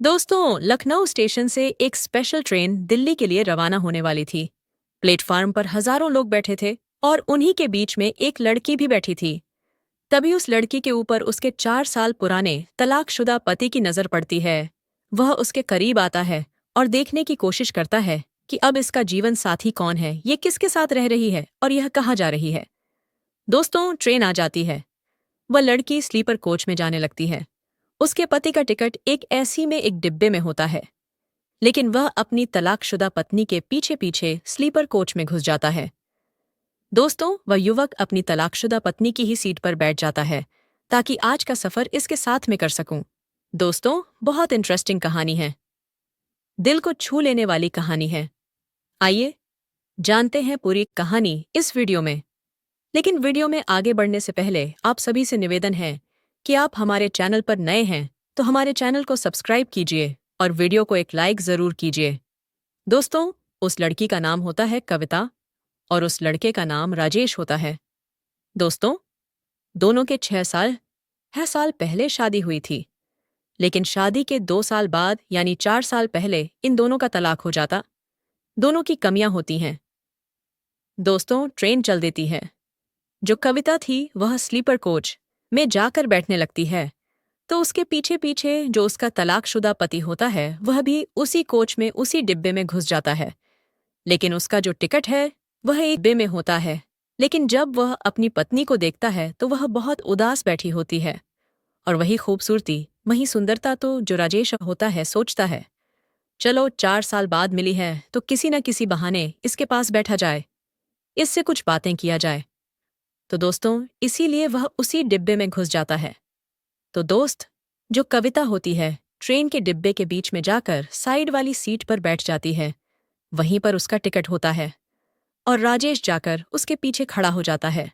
दोस्तों, लखनऊ स्टेशन से एक स्पेशल ट्रेन दिल्ली के लिए रवाना होने वाली थी। प्लेटफार्म पर हजारों लोग बैठे थे और उन्हीं के बीच में एक लड़की भी बैठी थी। तभी उस लड़की के ऊपर उसके 4 साल पुराने तलाकशुदा पति की नजर पड़ती है। वह उसके करीब आता है और देखने की कोशिश करता है कि अब इसका जीवन साथी कौन है, ये किसके साथ रह रही है और यह कहाँ जा रही है। दोस्तों, ट्रेन आ जाती है। वह लड़की स्लीपर कोच में जाने लगती है। उसके पति का टिकट एक ऐसी में एक डिब्बे में होता है, लेकिन वह अपनी तलाकशुदा पत्नी के पीछे पीछे स्लीपर कोच में घुस जाता है। दोस्तों, वह युवक अपनी तलाकशुदा पत्नी की ही सीट पर बैठ जाता है ताकि आज का सफर इसके साथ में कर सकूं। दोस्तों, बहुत इंटरेस्टिंग कहानी है, दिल को छू लेने वाली कहानी है। आइए जानते हैं पूरी कहानी इस वीडियो में। लेकिन वीडियो में आगे बढ़ने से पहले आप सभी से निवेदन है कि आप हमारे चैनल पर नए हैं तो हमारे चैनल को सब्सक्राइब कीजिए और वीडियो को एक लाइक जरूर कीजिए। दोस्तों, उस लड़की का नाम होता है कविता और उस लड़के का नाम राजेश होता है। दोस्तों, दोनों के 6 साल पहले शादी हुई थी, लेकिन शादी के 2 साल बाद यानी 4 साल पहले इन दोनों का तलाक हो जाता। दोनों की कमियां होती हैं। दोस्तों, ट्रेन चल देती है। जो कविता थी वह स्लीपर कोच में जाकर बैठने लगती है, तो उसके पीछे पीछे जो उसका तलाकशुदा पति होता है वह भी उसी कोच में उसी डिब्बे में घुस जाता है। लेकिन उसका जो टिकट है वह एक डिब्बे में होता है। लेकिन जब वह अपनी पत्नी को देखता है तो वह बहुत उदास बैठी होती है। और वही खूबसूरती, वही सुंदरता तो जो राजेश होता है सोचता है, चलो 4 साल बाद मिली है तो किसी न किसी बहाने इसके पास बैठा जाए, इससे कुछ बातें किया जाए। तो दोस्तों, इसीलिए वह उसी डिब्बे में घुस जाता है। तो दोस्त, जो कविता होती है ट्रेन के डिब्बे के बीच में जाकर साइड वाली सीट पर बैठ जाती है। वहीं पर उसका टिकट होता है और राजेश जाकर उसके पीछे खड़ा हो जाता है।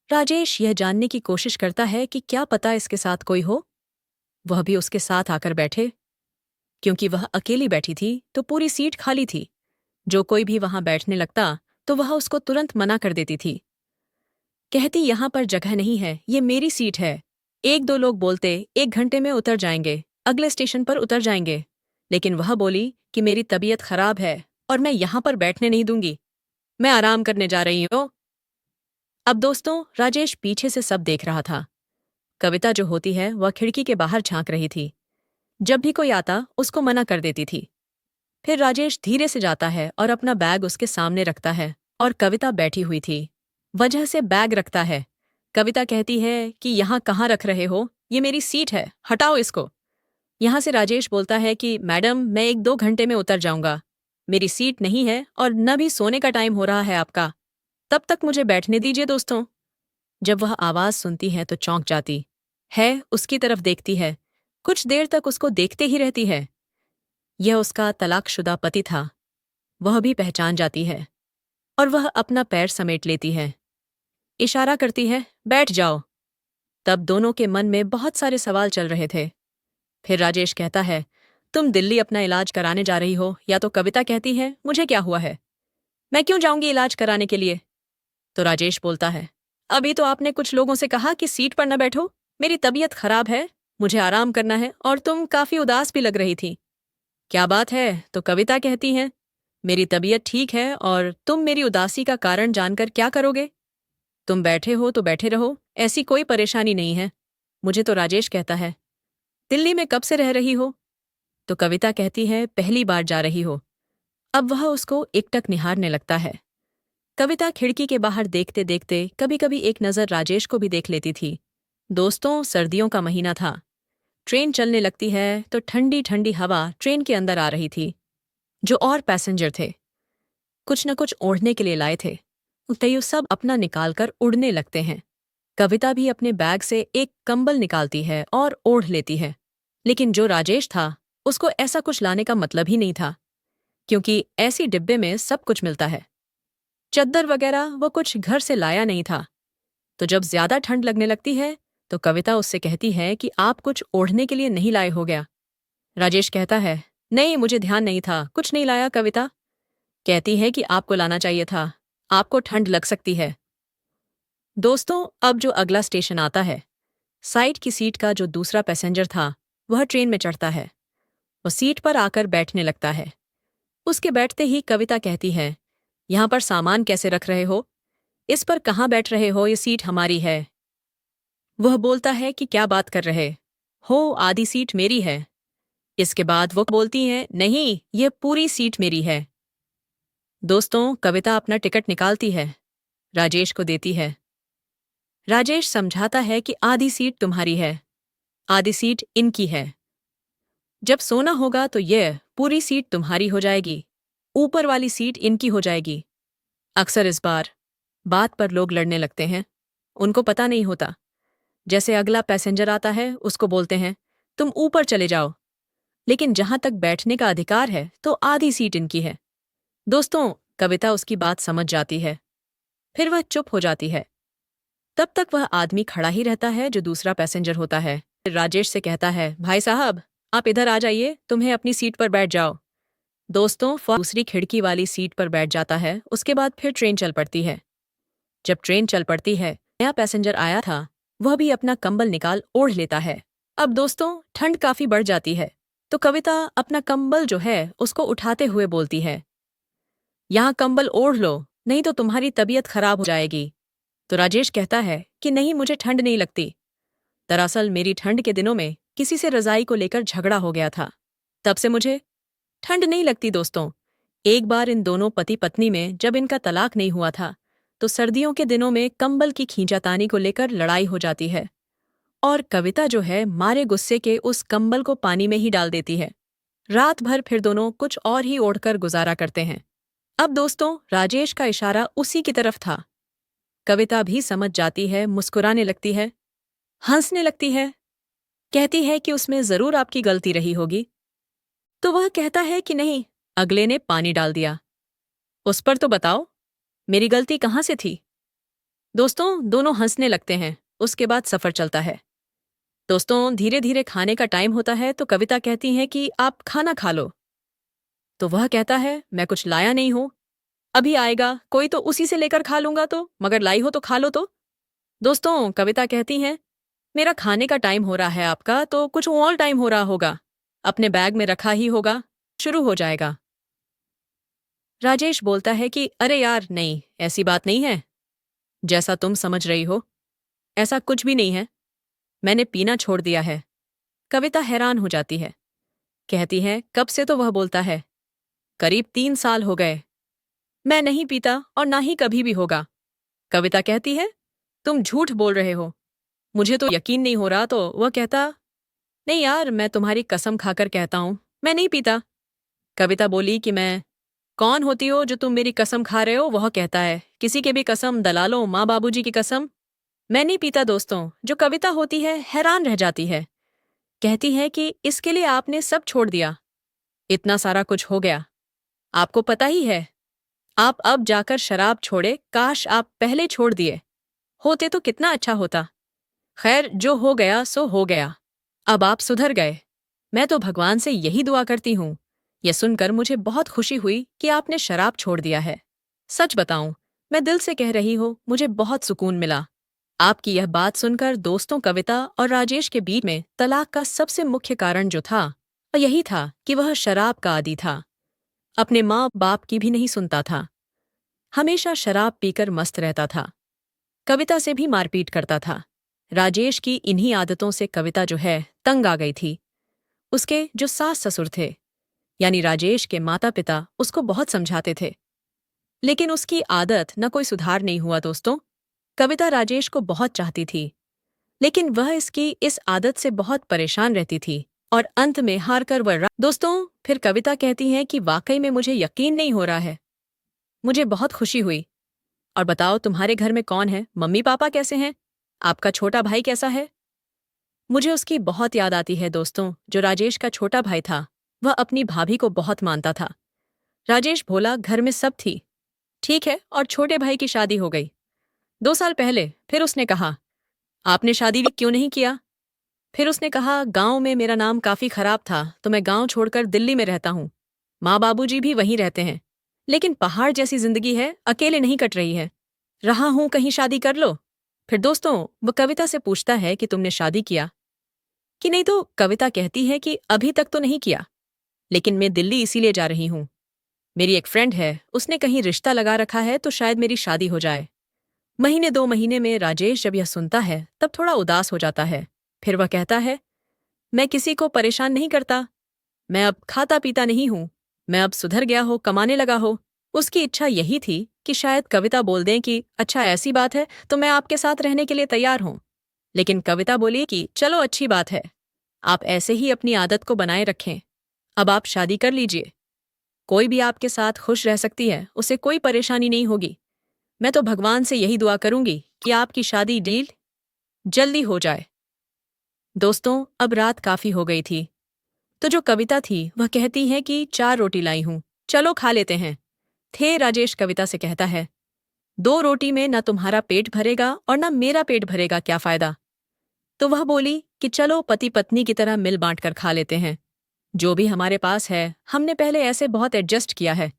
राजेश यह जानने की कोशिश करता है कि क्या पता इसके साथ कोई हो, वह भी उसके साथ आकर बैठे। क्योंकि वह अकेली बैठी थी तो पूरी सीट खाली थी। जो कोई भी वहां बैठने लगता तो वह उसको तुरंत मना कर देती थी, कहती यहां पर जगह नहीं है, ये मेरी सीट है। एक दो लोग बोलते 1 घंटे में उतर जाएंगे, अगले स्टेशन पर उतर जाएंगे, लेकिन वह बोली कि मेरी तबीयत खराब है और मैं यहां पर बैठने नहीं दूंगी, मैं आराम करने जा रही हूं। अब दोस्तों, राजेश पीछे से सब देख रहा था। कविता जो होती है वह खिड़की के बाहर झांक रही थी। जब भी कोई आता उसको मना कर देती थी। फिर राजेश धीरे से जाता है और अपना बैग उसके सामने रखता है और कविता बैठी हुई थी, वजह से बैग रखता है। कविता कहती है कि यहाँ कहाँ रख रहे हो, ये मेरी सीट है, हटाओ इसको। यहाँ से राजेश बोलता है कि मैडम, मैं 1-2 घंटे में उतर जाऊंगा, मेरी सीट नहीं है और न भी सोने का टाइम हो रहा है आपका, तब तक मुझे बैठने दीजिए। दोस्तों, जब वह आवाज सुनती है तो चौंक जाती है, उसकी तरफ देखती है, कुछ देर तक उसको देखते ही रहती है। यह उसका तलाकशुदा पति था। वह भी पहचान जाती है और वह अपना पैर समेट लेती है, इशारा करती है, बैठ जाओ। तब दोनों के मन में बहुत सारे सवाल चल रहे थे। फिर राजेश कहता है, तुम दिल्ली अपना इलाज कराने जा रही हो? या तो कविता कहती है, मुझे क्या हुआ है, मैं क्यों जाऊंगी इलाज कराने के लिए? तो राजेश बोलता है, अभी तो आपने कुछ लोगों से कहा कि सीट पर न बैठो, मेरी तबीयत खराब है, मुझे आराम करना है और तुम काफी उदास भी लग रही थी। क्या बात है? तो कविता कहती है, मेरी तबीयत ठीक है और तुम मेरी उदासी का कारण जानकर क्या करोगे? तुम बैठे हो तो बैठे रहो, ऐसी कोई परेशानी नहीं है। मुझे तो राजेश कहता है, दिल्ली में कब से रह रही हो? तो कविता कहती है, पहली बार जा रही हो। अब वह उसको एकटक निहारने लगता है। कविता खिड़की के बाहर देखते देखते कभी कभी एक नज़र राजेश को भी देख लेती थी। दोस्तों, सर्दियों का महीना था। ट्रेन चलने लगती है तो ठंडी ठंडी हवा ट्रेन के अंदर आ रही थी। जो और पैसेंजर थे कुछ न कुछ ओढ़ने के लिए लाए थे, तो सब अपना निकालकर उड़ने लगते हैं। कविता भी अपने बैग से एक कंबल निकालती है और ओढ़ लेती है। लेकिन जो राजेश था उसको ऐसा कुछ लाने का मतलब ही नहीं था, क्योंकि ऐसी डिब्बे में सब कुछ मिलता है। चद्दर वगैरह वो कुछ घर से लाया नहीं था। तो जब ज्यादा ठंड लगने लगती है तो कविता उससे कहती है कि आप कुछ ओढ़ने के लिए नहीं लाए हो गया? राजेश कहता है, नहीं, मुझे ध्यान नहीं था, कुछ नहीं लाया। कविता कहती है कि आपको लाना चाहिए था, आपको ठंड लग सकती है। दोस्तों, अब जो अगला स्टेशन आता है, साइड की सीट का जो दूसरा पैसेंजर था वह ट्रेन में चढ़ता है। वो सीट पर आकर बैठने लगता है। उसके बैठते ही कविता कहती है, यहाँ पर सामान कैसे रख रहे हो? इस पर कहाँ बैठ रहे हो? ये सीट हमारी है। वह बोलता है कि क्या बात कर रहे हो, आधी सीट मेरी है। इसके बाद वो बोलती है, नहीं, यह पूरी सीट मेरी है। दोस्तों, कविता अपना टिकट निकालती है, राजेश को देती है। राजेश समझाता है कि आधी सीट तुम्हारी है, आधी सीट इनकी है। जब सोना होगा तो यह पूरी सीट तुम्हारी हो जाएगी, ऊपर वाली सीट इनकी हो जाएगी। अक्सर इस बात पर लोग लड़ने लगते हैं। उनको पता नहीं होता। जैसे अगला पैसेंजर आता है, उसको बोलते हैं, तुम ऊपर चले जाओ। लेकिन जहां तक बैठने का अधिकार है तो आधी सीट इनकी है। दोस्तों, कविता उसकी बात समझ जाती है। फिर वह चुप हो जाती है। तब तक वह आदमी खड़ा ही रहता है जो दूसरा पैसेंजर होता है। राजेश से कहता है, भाई साहब, आप इधर आ जाइए, तुम्हें अपनी सीट पर बैठ जाओ। दोस्तों, दूसरी खिड़की वाली सीट पर बैठ जाता है। उसके बाद फिर ट्रेन चल पड़ती है। जब ट्रेन चल पड़ती है, नया पैसेंजर आया था, वह भी अपना कंबल निकाल ओढ़ लेता है। अब दोस्तों, ठंड काफी बढ़ जाती है, तो कविता अपना कंबल जो है उसको उठाते हुए बोलती है, यहाँ कंबल ओढ़ लो, नहीं तो तुम्हारी तबीयत खराब हो जाएगी। तो राजेश कहता है कि नहीं, मुझे ठंड नहीं लगती। दरअसल मेरी ठंड के दिनों में किसी से रजाई को लेकर झगड़ा हो गया था, तब से मुझे ठंड नहीं लगती। दोस्तों, एक बार इन दोनों पति पत्नी में जब इनका तलाक नहीं हुआ था, तो सर्दियों के दिनों में कंबल की खींचातानी को लेकर लड़ाई हो जाती है और कविता जो है मारे गुस्से के उस कंबल को पानी में ही डाल देती है। रात भर फिर दोनों कुछ और ही ओढ़कर गुजारा करते हैं। अब दोस्तों, राजेश का इशारा उसी की तरफ था। कविता भी समझ जाती है, मुस्कुराने लगती है, हंसने लगती है, कहती है कि उसमें जरूर आपकी गलती रही होगी। तो वह कहता है कि नहीं, अगले ने पानी डाल दिया। उस पर तो बताओ, मेरी गलती कहाँ से थी? दोस्तों, दोनों हंसने लगते हैं। उसके बाद सफर चलता है। दोस्तों, धीरे धीरे खाने का टाइम होता है, तो कविता कहती है कि आप खाना खा लो। तो वह कहता है, मैं कुछ लाया नहीं हूं, अभी आएगा कोई तो उसी से लेकर खा लूंगा, तो मगर लाई हो तो खा लो। तो दोस्तों, कविता कहती है, मेरा खाने का टाइम हो रहा है आपका, तो कुछ और टाइम हो रहा होगा, अपने बैग में रखा ही होगा, शुरू हो जाएगा। राजेश बोलता है कि अरे यार नहीं, ऐसी बात नहीं है, जैसा तुम समझ रही हो ऐसा कुछ भी नहीं है, मैंने पीना छोड़ दिया है। कविता हैरान हो जाती है, कहती है, कब से? तो वह बोलता है, करीब 3 साल हो गए, मैं नहीं पीता और ना ही कभी भी होगा। कविता कहती है, तुम झूठ बोल रहे हो, मुझे तो यकीन नहीं हो रहा। तो वह कहता, नहीं यार, मैं तुम्हारी कसम खाकर कहता हूं, मैं नहीं पीता। कविता बोली कि मैं कौन होती हो जो तुम मेरी कसम खा रहे हो? वह कहता है, किसी के भी कसम, दलालों, माँ बाबूजी की कसम, मैं नहीं पीता। दोस्तों, जो कविता होती है हैरान रह जाती है, कहती है कि इसके लिए आपने सब छोड़ दिया, इतना सारा कुछ हो गया, आपको पता ही है, आप अब जाकर शराब छोड़े, काश आप पहले छोड़ दिए होते तो कितना अच्छा होता। खैर, जो हो गया सो हो गया, अब आप सुधर गए, मैं तो भगवान से यही दुआ करती हूँ। यह सुनकर मुझे बहुत खुशी हुई कि आपने शराब छोड़ दिया है। सच बताऊं, मैं दिल से कह रही हूँ, मुझे बहुत सुकून मिला। आपकी यह बात सुनकर दोस्तों, कविता और राजेश के बीच में तलाक का सबसे मुख्य कारण जो था, वह यही था कि वह शराब का आदी था। अपने माँ बाप की भी नहीं सुनता था, हमेशा शराब पीकर मस्त रहता था, कविता से भी मारपीट करता था। राजेश की इन्हीं आदतों से कविता जो है तंग आ गई थी। उसके जो सास ससुर थे, यानी राजेश के माता पिता, उसको बहुत समझाते थे, लेकिन उसकी आदत न कोई सुधार नहीं हुआ। दोस्तों, कविता राजेश को बहुत चाहती थी, लेकिन वह इसकी इस आदत से बहुत परेशान रहती थी और अंत में हार कर वह दोस्तों, फिर कविता कहती है कि वाकई में मुझे यकीन नहीं हो रहा है, मुझे बहुत खुशी हुई। और बताओ, तुम्हारे घर में कौन है? मम्मी पापा कैसे हैं? आपका छोटा भाई कैसा है? मुझे उसकी बहुत याद आती है। दोस्तों, जो राजेश का छोटा भाई था, वह अपनी भाभी को बहुत मानता था। राजेश बोला, घर में सब थी ठीक है, और छोटे भाई की शादी हो गई 2 साल पहले। फिर उसने कहा, आपने शादी भी क्यों नहीं किया? फिर उसने कहा, गांव में मेरा नाम काफी खराब था, तो मैं गांव छोड़कर दिल्ली में रहता हूँ, माँ बाबूजी भी वहीं रहते हैं, लेकिन पहाड़ जैसी जिंदगी है, अकेले नहीं कट रही है, रहा हूं कहीं शादी कर लो। फिर दोस्तों, वो कविता से पूछता है कि तुमने शादी किया, कि नहीं तो कविता कहती है कि अभी तक तो नहीं किया, लेकिन मैं दिल्ली इसीलिए जा रही हूँ। मेरी एक फ्रेंड है, उसने कहीं रिश्ता लगा रखा है तो शायद मेरी शादी हो जाए। महीने 2 महीने में राजेश जब यह सुनता है तब थोड़ा उदास हो जाता है। फिर वह कहता है, मैं किसी को परेशान नहीं करता। मैं अब खाता पीता नहीं हूँ। मैं अब सुधर गया हो, कमाने लगा हो। उसकी इच्छा यही थी कि शायद कविता बोल दें कि अच्छा ऐसी बात है तो मैं आपके साथ रहने के लिए तैयार हूँ। लेकिन कविता बोली कि चलो अच्छी बात है, आप ऐसे ही अपनी आदत को बनाए रखें। अब आप शादी कर लीजिए। कोई भी आपके साथ खुश रह सकती है, उसे कोई परेशानी नहीं होगी। मैं तो भगवान से यही दुआ करूंगी कि आपकी शादी डील जल्दी हो जाए। दोस्तों, अब रात काफी हो गई थी, तो जो कविता थी वह कहती है कि 4 रोटी लाई हूं, चलो खा लेते हैं। थे राजेश कविता से कहता है, 2 रोटी में न तुम्हारा पेट भरेगा और न मेरा पेट भरेगा, क्या फायदा। तो वह बोली कि चलो पति पत्नी की तरह मिल बांट कर खा लेते हैं। जो भी हमारे पास है हमने पहले ऐसे बहुत एडजस्ट किया है,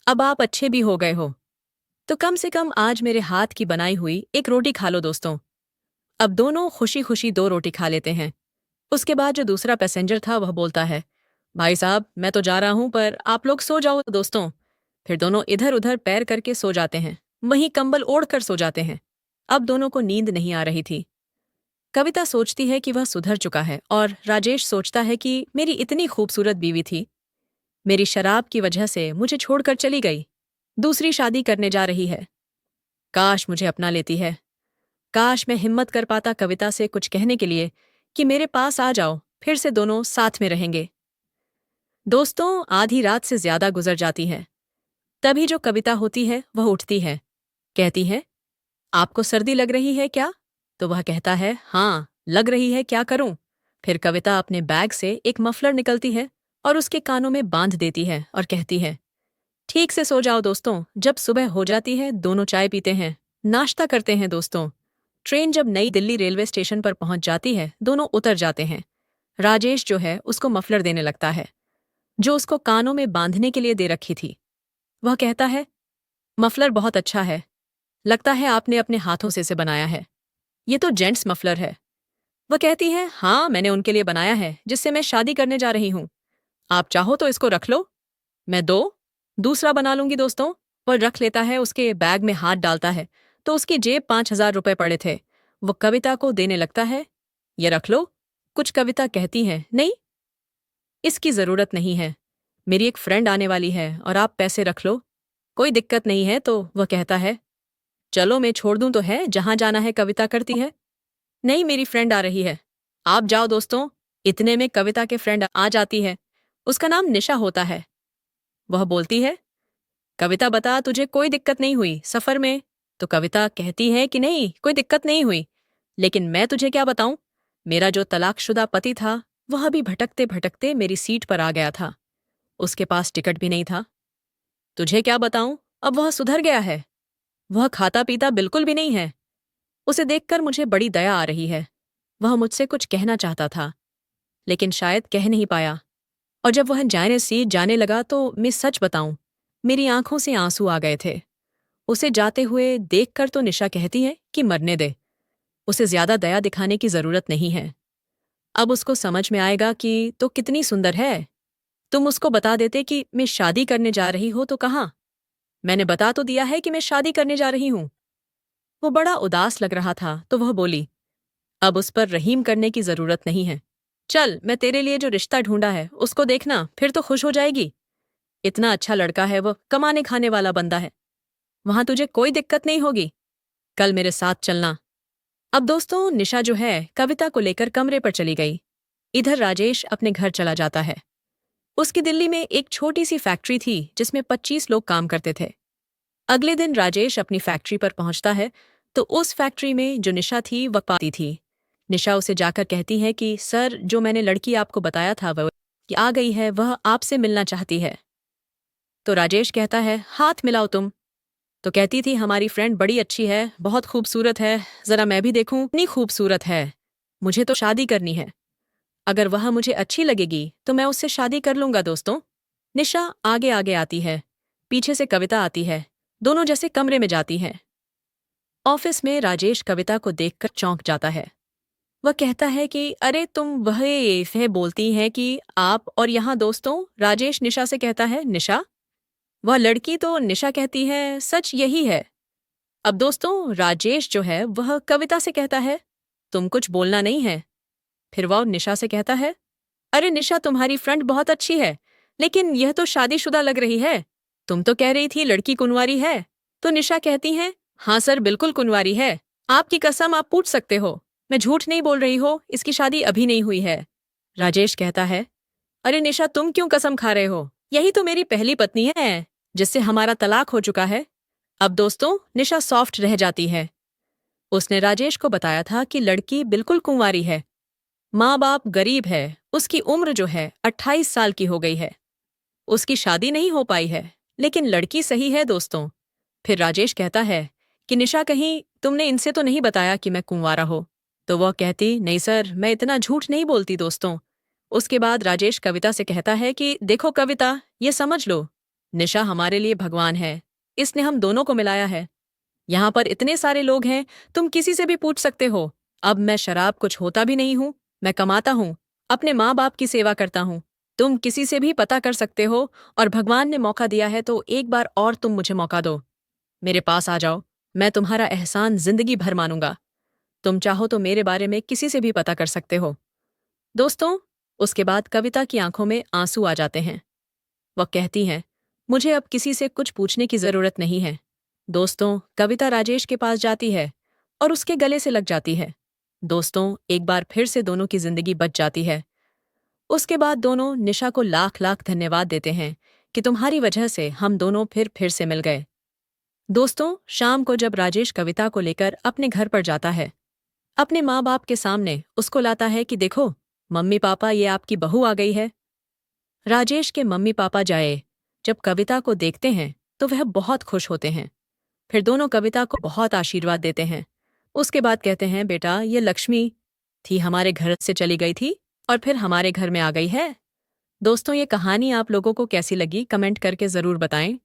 अब आप अच्छे भी हो गए हो तो कम से कम आज मेरे हाथ की बनाई हुई एक रोटी खा लो दोस्तों। अब दोनों खुशी खुशी 2 रोटी खा लेते हैं। उसके बाद जो दूसरा पैसेंजर था वह बोलता है, भाई साहब मैं तो जा रहा हूं पर आप लोग सो जाओ दोस्तों। फिर दोनों इधर उधर पैर करके सो जाते हैं, वहीं कंबल ओढ़ कर सो जाते हैं। अब दोनों को नींद नहीं आ रही थी। कविता सोचती है कि वह सुधर चुका है और राजेश सोचता है कि मेरी इतनी खूबसूरत बीवी थी, मेरी शराब की वजह से मुझे छोड़कर चली गई, दूसरी शादी करने जा रही है। काश मुझे अपना लेती है। काश मैं हिम्मत कर पाता कविता से कुछ कहने के लिए कि मेरे पास आ जाओ, फिर से दोनों साथ में रहेंगे। दोस्तों, आधी रात से ज्यादा गुजर जाती है। तभी जो कविता होती है वह उठती है, कहती है, आपको सर्दी लग रही है क्या। तो वह कहता है, हाँ लग रही है, क्या करूं। फिर कविता अपने बैग से एक मफलर निकलती है और उसके कानों में बांध देती है और कहती है, ठीक से सो जाओ दोस्तों। जब सुबह हो जाती है दोनों चाय पीते हैं, नाश्ता करते हैं दोस्तों। ट्रेन जब नई दिल्ली रेलवे स्टेशन पर पहुंच जाती है दोनों उतर जाते हैं। राजेश जो है उसको मफलर देने लगता है, जो उसको कानों में बांधने के लिए दे रखी थी। वह कहता है, मफलर बहुत अच्छा है, लगता है आपने अपने हाथों से इसे बनाया है। ये तो जेंट्स मफलर है। वह कहती है, हाँ मैंने उनके लिए बनाया है जिससे मैं शादी करने जा रही हूँ। आप चाहो तो इसको रख लो, मैं दूसरा बना लूंगी दोस्तों। वह रख लेता है, उसके बैग में हाथ डालता है तो उसकी जेब 5,000 रुपए पड़े थे। वो कविता को देने लगता है, ये रख लो। कुछ कविता कहती है, नहीं इसकी जरूरत नहीं है, मेरी एक फ्रेंड आने वाली है और आप पैसे रख लो, कोई दिक्कत नहीं है। तो वह कहता है, चलो मैं छोड़ दूं तो है, जहां जाना है कविता करती है। नहीं मेरी फ्रेंड आ रही है, आप जाओ दोस्तों। इतने में कविता के फ्रेंड आ जाती है, उसका नाम निशा होता है। वह बोलती है, कविता बता तुझे कोई दिक्कत नहीं हुई सफर में। तो कविता कहती है कि नहीं कोई दिक्कत नहीं हुई, लेकिन मैं तुझे क्या बताऊं, मेरा जो तलाकशुदा पति था वह भी भटकते भटकते मेरी सीट पर आ गया था, उसके पास टिकट भी नहीं था। तुझे क्या बताऊं, अब वह सुधर गया है, वह खाता पीता बिल्कुल भी नहीं है। उसे देखकर मुझे बड़ी दया आ रही है। वह मुझसे कुछ कहना चाहता था लेकिन शायद कह नहीं पाया, और जब वह जाने से जाने लगा तो मैं सच बताऊं, मेरी आंखों से आंसू आ गए थे। उसे जाते हुए देखकर तो निशा कहती है कि मरने दे, उसे ज्यादा दया दिखाने की जरूरत नहीं है। अब उसको समझ में आएगा कि तो कितनी सुंदर है। तुम उसको बता देते कि मैं शादी करने जा रही हो तो कहाँ, मैंने बता तो दिया है कि मैं शादी करने जा रही हूं। वो बड़ा उदास लग रहा था तो वह बोली, अब उस पर रहीम करने की जरूरत नहीं है। चल मैं तेरे लिए जो रिश्ता ढूंढा है उसको देखना, फिर तो खुश हो जाएगी। इतना अच्छा लड़का है, वो कमाने खाने वाला बंदा है, वहां तुझे कोई दिक्कत नहीं होगी। कल मेरे साथ चलना। अब दोस्तों, निशा जो है कविता को लेकर कमरे पर चली गई। इधर राजेश अपने घर चला जाता है। उसकी दिल्ली में एक छोटी सी फैक्ट्री थी जिसमें 25 लोग काम करते थे। अगले दिन राजेश अपनी फैक्ट्री पर पहुंचता है तो उस फैक्ट्री में जो निशा थी वह पाती थी। निशा उसे जाकर कहती है कि सर, जो मैंने लड़की आपको बताया था वह कि आ गई है, वह आपसे मिलना चाहती है। तो राजेश कहता है, हाथ मिलाओ तुम। तो कहती थी, हमारी फ्रेंड बड़ी अच्छी है, बहुत खूबसूरत है, जरा मैं भी देखूं कितनी खूबसूरत है, मुझे तो शादी करनी है। अगर वह मुझे अच्छी लगेगी तो मैं उससे शादी कर लूंगा दोस्तों। निशा आगे आगे आती है, पीछे से कविता आती है, दोनों जैसे कमरे में जाती हैं। ऑफिस में राजेश कविता को देखकर चौंक जाता है। वह कहता है कि अरे तुम वह बोलती हैं कि आप और यहाँ दोस्तों। राजेश निशा से कहता है, निशा? वह लड़की तो निशा कहती है, सच यही है। अब दोस्तों राजेश जो है वह कविता से कहता है, तुम कुछ बोलना नहीं है। फिर वह निशा से कहता है, अरे निशा तुम्हारी फ्रेंड बहुत अच्छी है, लेकिन यह तो शादीशुदा लग रही है। तुम तो कह रही थी लड़की कुंवारी है। तो निशा कहती है, हाँ सर बिल्कुल कुंवारी है। आपकी कसम आप पूछ सकते हो। मैं झूठ नहीं बोल रही हो, इसकी शादी अभी नहीं हुई है। राजेश कहता है, अरे निशा तुम क्यों कसम खा रहे हो? यही तो मेरी पहली पत्नी है, जिससे हमारा तलाक हो चुका है। अब दोस्तों निशा सॉफ्ट रह जाती है। उसने राजेश को बताया था कि लड़की बिल्कुल कुंवारी है, माँ बाप गरीब है, उसकी उम्र जो है 28 साल की हो गई है, उसकी शादी नहीं हो पाई है, लेकिन लड़की सही है दोस्तों। फिर राजेश कहता है कि निशा कहीं तुमने इनसे तो नहीं बताया कि मैं कुंवारा हो? तो वह कहती, नहीं सर मैं इतना झूठ नहीं बोलती दोस्तों। उसके बाद राजेश कविता से कहता है कि देखो कविता, ये समझ लो, निशा हमारे लिए भगवान है, इसने हम दोनों को मिलाया है। यहाँ पर इतने सारे लोग हैं, तुम किसी से भी पूछ सकते हो। अब मैं शराब कुछ होता भी नहीं हूँ, मैं कमाता हूँ, अपने माँ बाप की सेवा करता हूँ। तुम किसी से भी पता कर सकते हो, और भगवान ने मौका दिया है तो एक बार और तुम मुझे मौका दो। मेरे पास आ जाओ, मैं तुम्हारा एहसान जिंदगी भर मानूंगा। तुम चाहो तो मेरे बारे में किसी से भी पता कर सकते हो। दोस्तों उसके बाद कविता की आंखों में आंसू आ जाते हैं। वह कहती हैं, मुझे अब किसी से कुछ पूछने की जरूरत नहीं है। दोस्तों कविता राजेश के पास जाती है और उसके गले से लग जाती है। दोस्तों एक बार फिर से दोनों की जिंदगी बच जाती है। उसके बाद दोनों निशा को लाख लाख धन्यवाद देते हैं कि तुम्हारी वजह से हम दोनों फिर से मिल गए। दोस्तों शाम को जब राजेश कविता को लेकर अपने घर पर जाता है, अपने माँ बाप के सामने उसको लाता है कि देखो मम्मी पापा, ये आपकी बहू आ गई है। राजेश के मम्मी पापा जाए जब कविता को देखते हैं तो वह बहुत खुश होते हैं। फिर दोनों कविता को बहुत आशीर्वाद देते हैं। उसके बाद कहते हैं, बेटा ये लक्ष्मी थी, हमारे घर से चली गई थी और फिर हमारे घर में आ गई है। दोस्तों ये कहानी आप लोगों को कैसी लगी कमेंट करके ज़रूर बताएं।